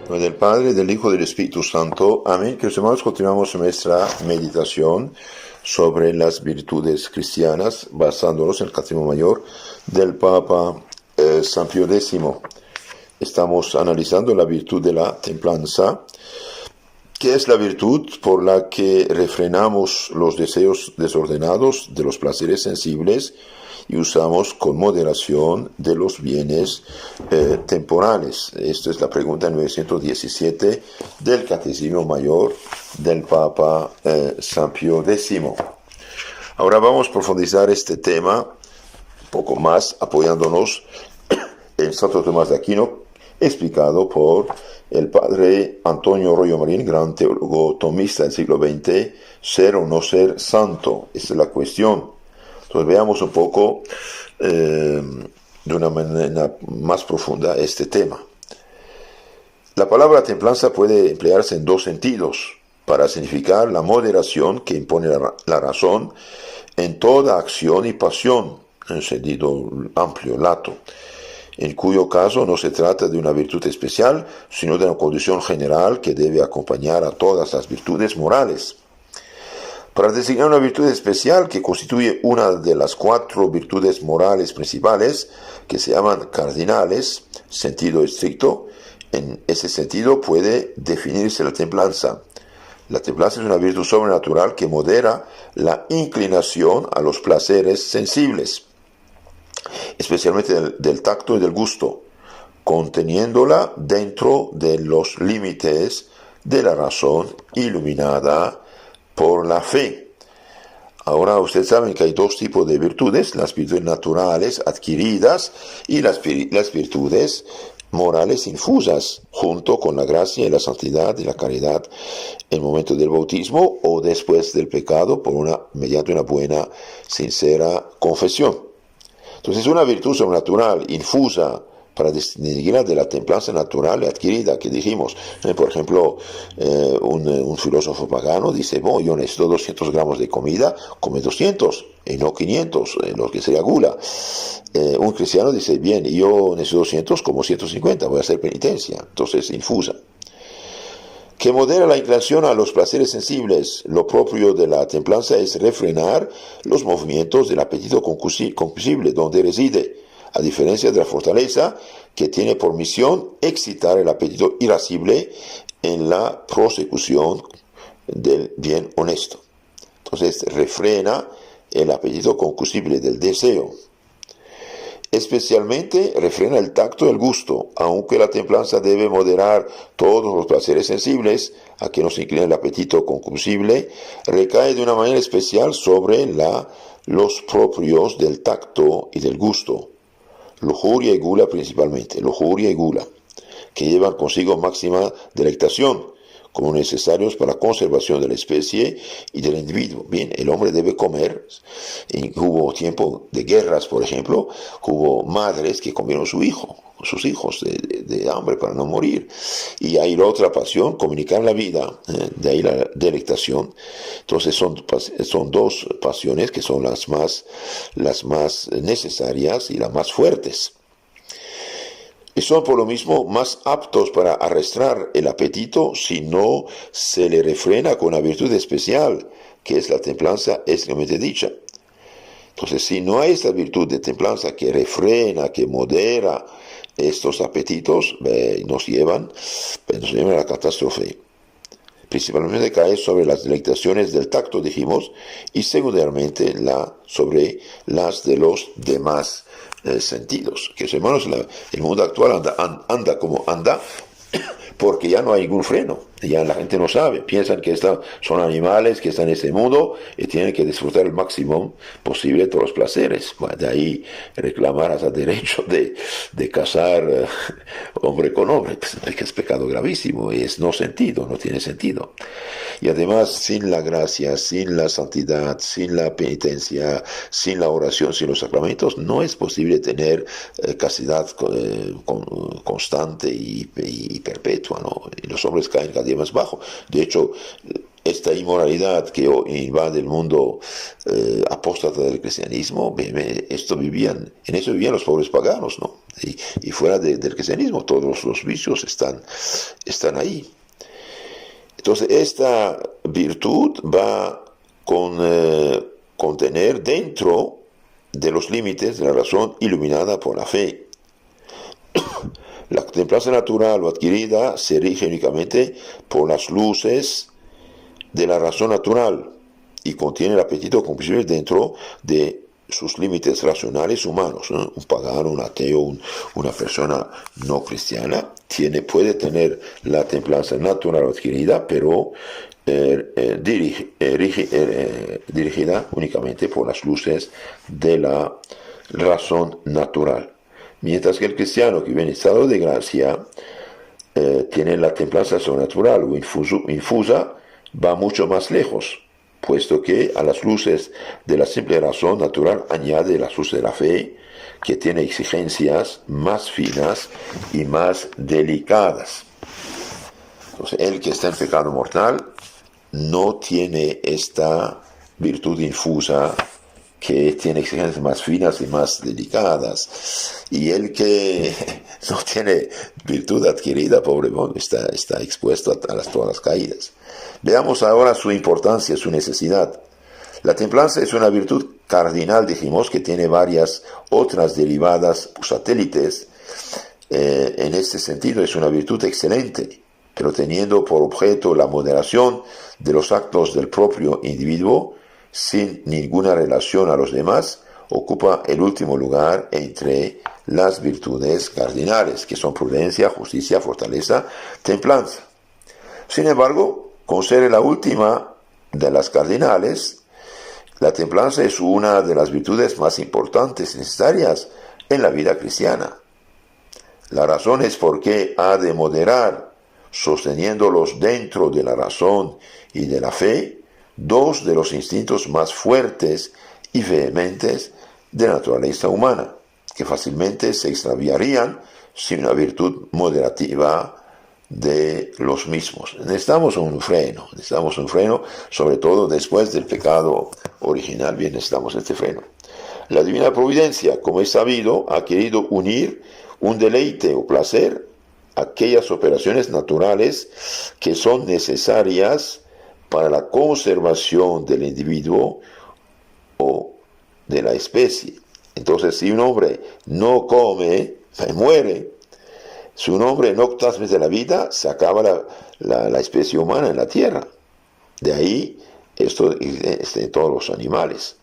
nombre del Padre, del Hijo y del Espíritu Santo. Amén. Queridos hermanos, continuamos nuestra meditación sobre las virtudes cristianas, basándonos en el Catecismo Mayor del Papa San Pío X. Estamos analizando la virtud de la templanza, que es la virtud por la que refrenamos los deseos desordenados de los placeres sensibles y usamos con moderación de los bienes temporales. Esta es la pregunta 917 del Catecismo Mayor del Papa San Pío X. Ahora vamos a profundizar este tema un poco más, apoyándonos en Santo Tomás de Aquino, explicado por el padre Antonio Royo Marín, gran teólogo tomista del siglo XX, ser o no ser santo. Esa es la cuestión. Entonces veamos un poco de una manera más profunda este tema. La palabra templanza puede emplearse en dos sentidos, para significar la moderación que impone la razón en toda acción y pasión, en sentido amplio, lato, en cuyo caso no se trata de una virtud especial, sino de una condición general que debe acompañar a todas las virtudes morales. Para designar una virtud especial que constituye una de las 4 virtudes morales principales, que se llaman cardinales, sentido estricto, en ese sentido puede definirse la templanza. La templanza es una virtud sobrenatural que modera la inclinación a los placeres sensibles, especialmente del tacto y del gusto, conteniéndola dentro de los límites de la razón iluminada por la fe. Ahora ustedes saben que hay dos tipos de virtudes, las virtudes naturales adquiridas y las virtudes morales infusas, junto con la gracia y la santidad y la caridad en el momento del bautismo o después del pecado mediante una buena, sincera confesión. Entonces una virtud sobrenatural infusa para distinguirla de la templanza natural adquirida que dijimos. Por ejemplo, un filósofo pagano dice, yo necesito 200 gramos de comida, come 200 y no 500, lo que sería gula. Un cristiano dice, bien, yo necesito 200, como 150, voy a hacer penitencia. Entonces infusa. Que modera la inclinación a los placeres sensibles. Lo propio de la templanza es refrenar los movimientos del apetito concupiscible, donde reside, a diferencia de la fortaleza, que tiene por misión excitar el apetito irascible en la prosecución del bien honesto. Entonces refrena el apetito concupiscible del deseo. Especialmente refrena el tacto y el gusto, aunque la templanza debe moderar todos los placeres sensibles a que no se incline el apetito concupiscible, recae de una manera especial sobre los propios del tacto y del gusto. Lujuria y gula principalmente, lujuria y gula, que llevan consigo máxima delectación, como necesarios para la conservación de la especie y del individuo. Bien, el hombre debe comer. Hubo tiempo de guerras, por ejemplo, hubo madres que comieron sus hijos de hambre para no morir. Y hay la otra pasión, comunicar la vida, de ahí la delectación. Entonces son dos pasiones que son las más necesarias y las más fuertes. Y son por lo mismo más aptos para arrastrar el apetito si no se le refrena con una virtud especial, que es la templanza estrictamente dicha. Entonces, si no hay esta virtud de templanza que refrena, que modera estos apetitos, nos llevan a la catástrofe. Principalmente cae sobre las delectaciones del tacto, dijimos, y secundariamente sobre las de los demás sentidos. Que hermanos, el mundo actual anda como anda porque ya no hay ningún freno, ya la gente no sabe, piensan que son animales que están en este mundo y tienen que disfrutar el máximo posible de todos los placeres. Bueno, de ahí reclamar hasta derecho de casar hombre con hombre, que es pecado gravísimo, y no tiene sentido. Y además, sin la gracia, sin la santidad, sin la penitencia, sin la oración, sin los sacramentos, no es posible tener castidad constante y perpetua, ¿no? Y los hombres caen cada día más bajo. De hecho, esta inmoralidad que invade el mundo apóstata del cristianismo, en eso vivían los pobres paganos, ¿no? Y fuera del cristianismo, todos los vicios están ahí. Entonces, esta virtud va con contener dentro de los límites de la razón iluminada por la fe. La templanza natural o adquirida se rige únicamente por las luces de la razón natural y contiene el apetito comprensible dentro de sus límites racionales humanos. Un pagano, un ateo, una persona no cristiana puede tener la templanza natural o adquirida, pero dirigida únicamente por las luces de la razón natural. Mientras que el cristiano que vive en estado de gracia tiene la templanza sobrenatural o infusa, va mucho más lejos, puesto que a las luces de la simple razón natural añade las luces de la fe, que tiene exigencias más finas y más delicadas. Entonces, el que está en pecado mortal no tiene esta virtud infusa que tiene exigencias más finas y más delicadas, y el que no tiene virtud adquirida, pobre hombre, está expuesto a todas las caídas. Veamos ahora su importancia, su necesidad. La templanza es una virtud cardinal, dijimos, que tiene varias otras derivadas satélites. En este sentido es una virtud excelente, pero teniendo por objeto la moderación de los actos del propio individuo, sin ninguna relación a los demás, ocupa el último lugar entre las virtudes cardinales, que son prudencia, justicia, fortaleza, templanza. Sin embargo, con ser la última de las cardinales, la templanza es una de las virtudes más importantes y necesarias en la vida cristiana. La razón es por qué ha de moderar, sosteniéndolos dentro de la razón y de la fe, dos de los instintos más fuertes y vehementes de la naturaleza humana, que fácilmente se extraviarían sin una virtud moderativa de los mismos. Necesitamos un freno, sobre todo después del pecado original, bien necesitamos este freno. La divina providencia, como es sabido, ha querido unir un deleite o placer a aquellas operaciones naturales que son necesarias para la conservación del individuo o de la especie. Entonces, si un hombre no come, muere. Si un hombre no transmite la vida, se acaba la especie humana en la tierra. De ahí, esto en todos los animales.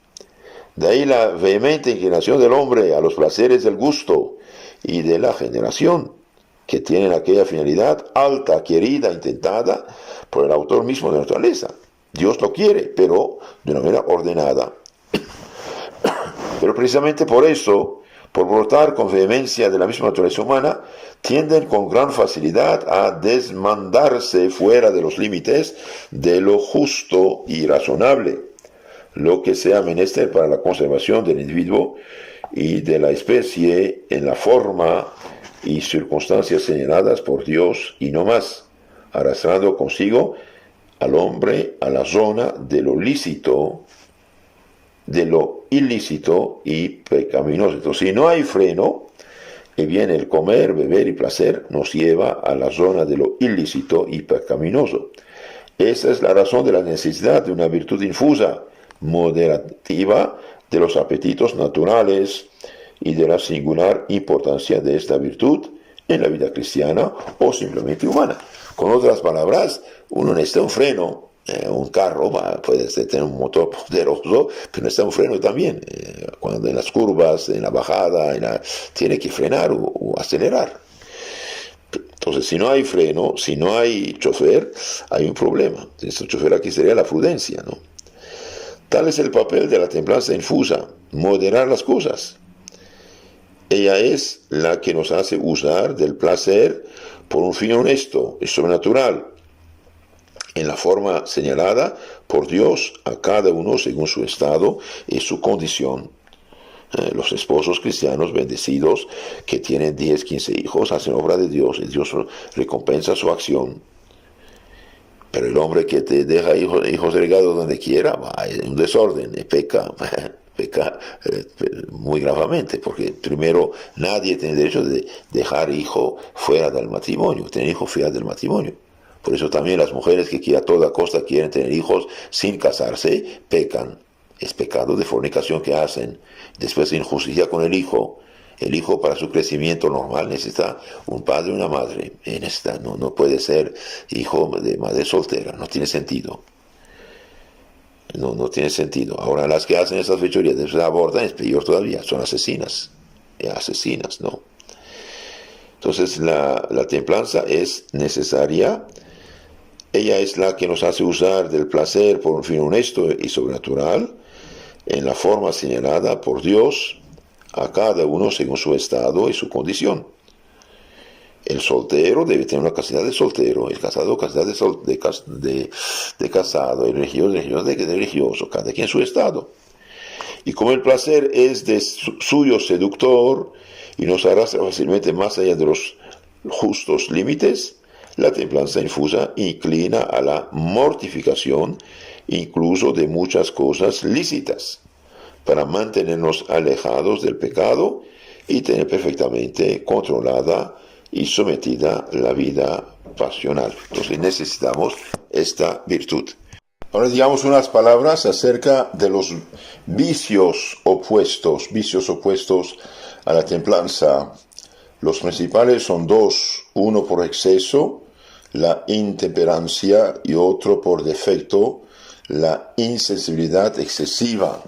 De ahí la vehemente inclinación del hombre a los placeres del gusto y de la generación, que tienen aquella finalidad alta, querida, intentada por el autor mismo de la naturaleza. Dios lo quiere, pero de una manera ordenada. Pero precisamente por eso, por brotar con vehemencia de la misma naturaleza humana, tienden con gran facilidad a desmandarse fuera de los límites de lo justo y razonable, lo que sea menester para la conservación del individuo y de la especie en la forma y circunstancias señaladas por Dios y no más, arrastrando consigo al hombre a la zona de lo lícito, de lo ilícito y pecaminoso. Entonces, si no hay freno, bien el comer, beber y placer nos lleva a la zona de lo ilícito y pecaminoso. Esa es la razón de la necesidad de una virtud infusa, moderativa de los apetitos naturales y de la singular importancia de esta virtud en la vida cristiana o simplemente humana. Con otras palabras, uno necesita un freno. Un carro puede tener un motor poderoso, pero necesita un freno también. Cuando en las curvas, en la bajada, tiene que frenar o acelerar. Entonces, si no hay freno, si no hay chofer, hay un problema. Este chofer aquí sería la prudencia, ¿no? Tal es el papel de la templanza infusa, moderar las cosas. Ella es la que nos hace usar del placer por un fin honesto y sobrenatural, en la forma señalada por Dios a cada uno según su estado y su condición. Los esposos cristianos bendecidos que tienen 10, 15 hijos hacen obra de Dios y Dios recompensa su acción. Pero el hombre que te deja hijos regados donde quiera, va en un desorden, peca. peca muy gravemente, porque primero nadie tiene derecho de dejar hijo fuera del matrimonio, tener hijo fuera del matrimonio. Por eso también las mujeres que a toda costa quieren tener hijos sin casarse, pecan. Es pecado de fornicación que hacen. Después de injusticia con el hijo. El hijo para su crecimiento normal necesita un padre y una madre. No puede ser hijo de madre soltera. No tiene sentido. No tiene sentido. Ahora las que hacen esas fechorías después abortan es peor todavía. Son asesinas. Asesinas, ¿no? Entonces la templanza es necesaria. Ella es la que nos hace usar del placer por un fin honesto y sobrenatural, en la forma señalada por Dios, a cada uno según su estado y su condición. El soltero debe tener una castidad de soltero, el casado castidad de casado, el religioso de religioso, cada quien su estado. Y como el placer es de suyo seductor y nos arrastra fácilmente más allá de los justos límites, la templanza infusa inclina a la mortificación, incluso de muchas cosas lícitas, para mantenernos alejados del pecado y tener perfectamente controlada y sometida la vida pasional. Entonces necesitamos esta virtud. Ahora digamos unas palabras acerca de los vicios opuestos a la templanza. Los principales son dos, uno por exceso, la intemperancia, y otro por defecto, la insensibilidad excesiva.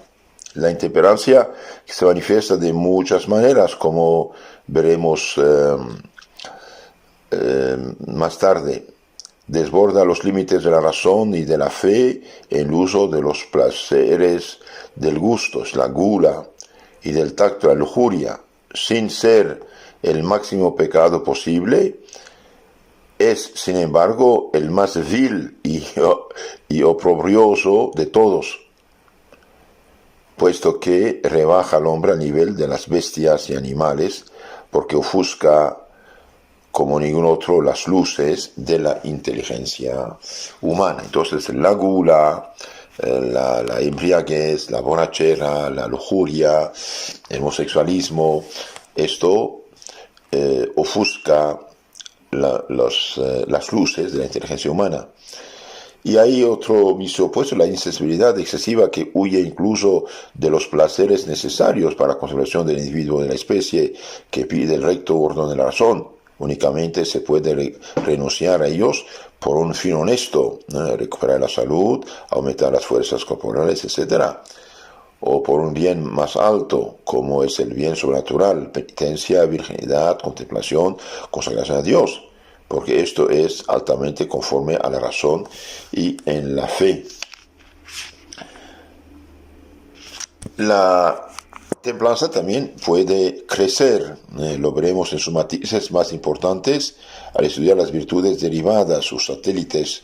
La intemperancia se manifiesta de muchas maneras, como veremos más tarde. Desborda los límites de la razón y de la fe en el uso de los placeres del gusto, es la gula, y del tacto, la lujuria, sin ser el máximo pecado posible. Es, sin embargo, el más vil y oprobrioso de todos, puesto que rebaja al hombre al nivel de las bestias y animales, porque ofusca como ningún otro las luces de la inteligencia humana. Entonces la gula, la embriaguez, la borrachera, la lujuria, el homosexualismo, esto ofusca las luces de la inteligencia humana. Y hay otro vicio opuesto, la insensibilidad excesiva, que huye incluso de los placeres necesarios para la conservación del individuo de la especie, que pide el recto orden de la razón. Únicamente se puede renunciar a ellos por un fin honesto, recuperar la salud, aumentar las fuerzas corporales, etc. O por un bien más alto, como es el bien sobrenatural, penitencia, virginidad, contemplación, consagración a Dios, porque esto es altamente conforme a la razón y en la fe. La templanza también puede crecer, lo veremos en sus matices más importantes al estudiar las virtudes derivadas, sus satélites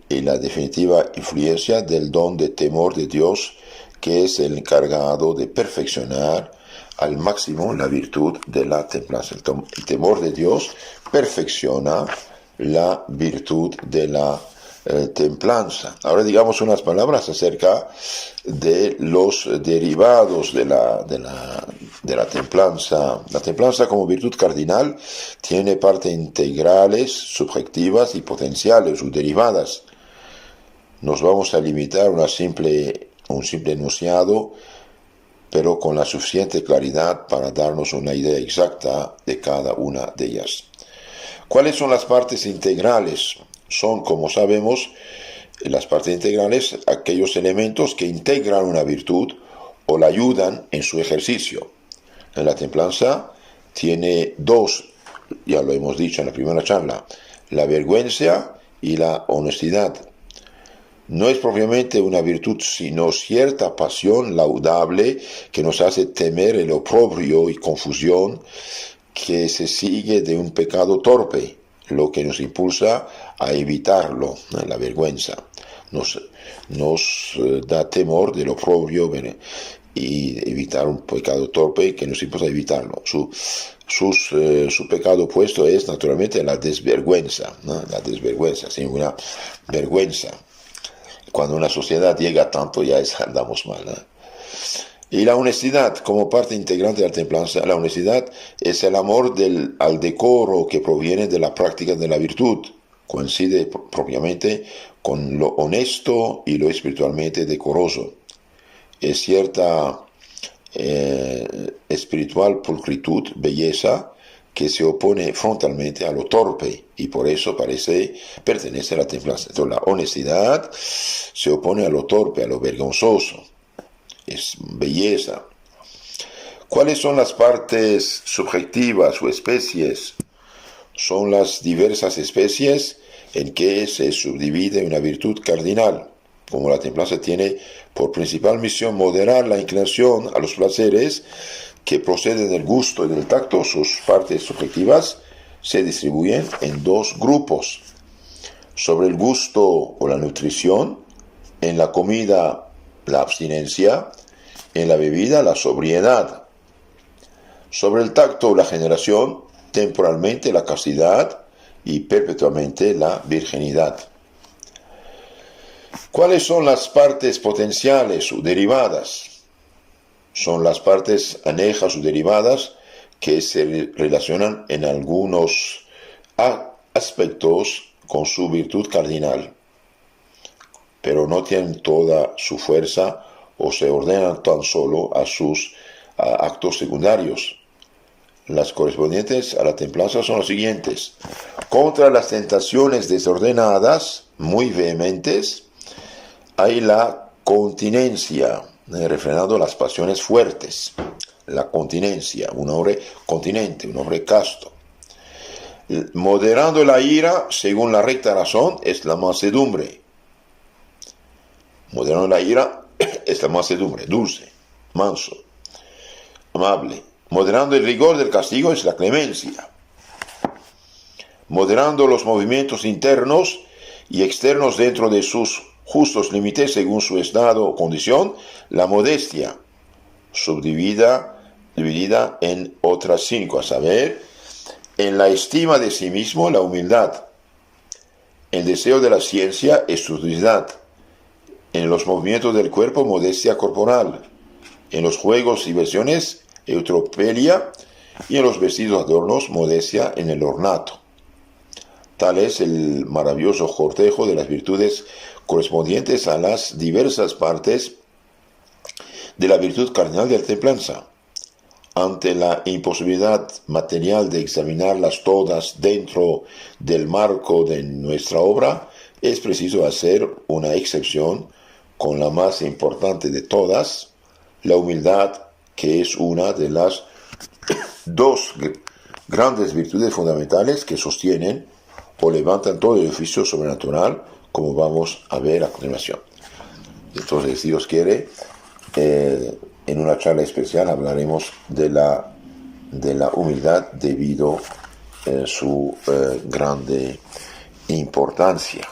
y la definitiva influencia del don de temor de Dios, que es el encargado de perfeccionar al máximo la virtud de la templanza. El temor de Dios perfecciona la virtud de la templanza. Ahora digamos unas palabras acerca de los derivados de la templanza. La templanza como virtud cardinal tiene partes integrales, subjetivas y potenciales o derivadas. Nos vamos a limitar a un simple enunciado, pero con la suficiente claridad para darnos una idea exacta de cada una de ellas. ¿Cuáles son las partes integrales? Son, como sabemos, las partes integrales aquellos elementos que integran una virtud o la ayudan en su ejercicio. En la templanza tiene dos, ya lo hemos dicho en la primera charla, la vergüenza y la honestidad. No es propiamente una virtud, sino cierta pasión laudable que nos hace temer el oprobio y confusión que se sigue de un pecado torpe, lo que nos impulsa a evitarlo, la vergüenza. Nos da temor del oprobio y evitar un pecado torpe que nos impulsa a evitarlo. Su pecado opuesto es naturalmente la desvergüenza, ¿no? La desvergüenza, sin una vergüenza. Cuando una sociedad llega tanto ya andamos mal, ¿no? Y la honestidad como parte integrante de la templanza. La honestidad es el amor al decoro que proviene de la práctica de la virtud. Coincide propiamente con lo honesto y lo espiritualmente decoroso. Es cierta espiritual pulcritud, belleza, que se opone frontalmente a lo torpe y por eso pertenece a la templanza. Entonces la honestidad se opone a lo torpe, a lo vergonzoso. Es belleza. ¿Cuáles son las partes subjetivas o especies? Son las diversas especies en que se subdivide una virtud cardinal. Como la templanza tiene por principal misión moderar la inclinación a los placeres que proceden del gusto y del tacto, sus partes subjetivas se distribuyen en dos grupos. Sobre el gusto o la nutrición, en la comida la abstinencia, en la bebida la sobriedad. Sobre el tacto o la generación, temporalmente la castidad y perpetuamente la virginidad. ¿Cuáles son las partes potenciales o derivadas? Son las partes anejas o derivadas que se relacionan en algunos aspectos con su virtud cardinal, pero no tienen toda su fuerza o se ordenan tan solo a sus actos secundarios. Las correspondientes a la templanza son las siguientes. Contra las tentaciones desordenadas, muy vehementes, hay la continencia, refrenando las pasiones fuertes. La continencia, un hombre continente, un hombre casto. Moderando la ira, según la recta razón, es la mansedumbre. Moderando la ira es la mansedumbre, dulce, manso, amable. Moderando el rigor del castigo es la clemencia. Moderando los movimientos internos y externos dentro de sus justos límites según su estado o condición, la modestia, dividida en otras 5, a saber, en la estima de sí mismo, la humildad, el deseo de la ciencia, estudiosidad, en los movimientos del cuerpo, modestia corporal, en los juegos y diversiones, eutropelia, y en los vestidos adornos, modestia en el ornato. Tal es el maravilloso cortejo de las virtudes correspondientes a las diversas partes de la virtud cardinal de la templanza. Ante la imposibilidad material de examinarlas todas dentro del marco de nuestra obra, es preciso hacer una excepción con la más importante de todas, la humildad, que es una de las dos grandes virtudes fundamentales que sostienen o levantan todo el edificio sobrenatural, como vamos a ver a continuación. Entonces, si Dios quiere, en una charla especial hablaremos de la humildad debido a su grande importancia.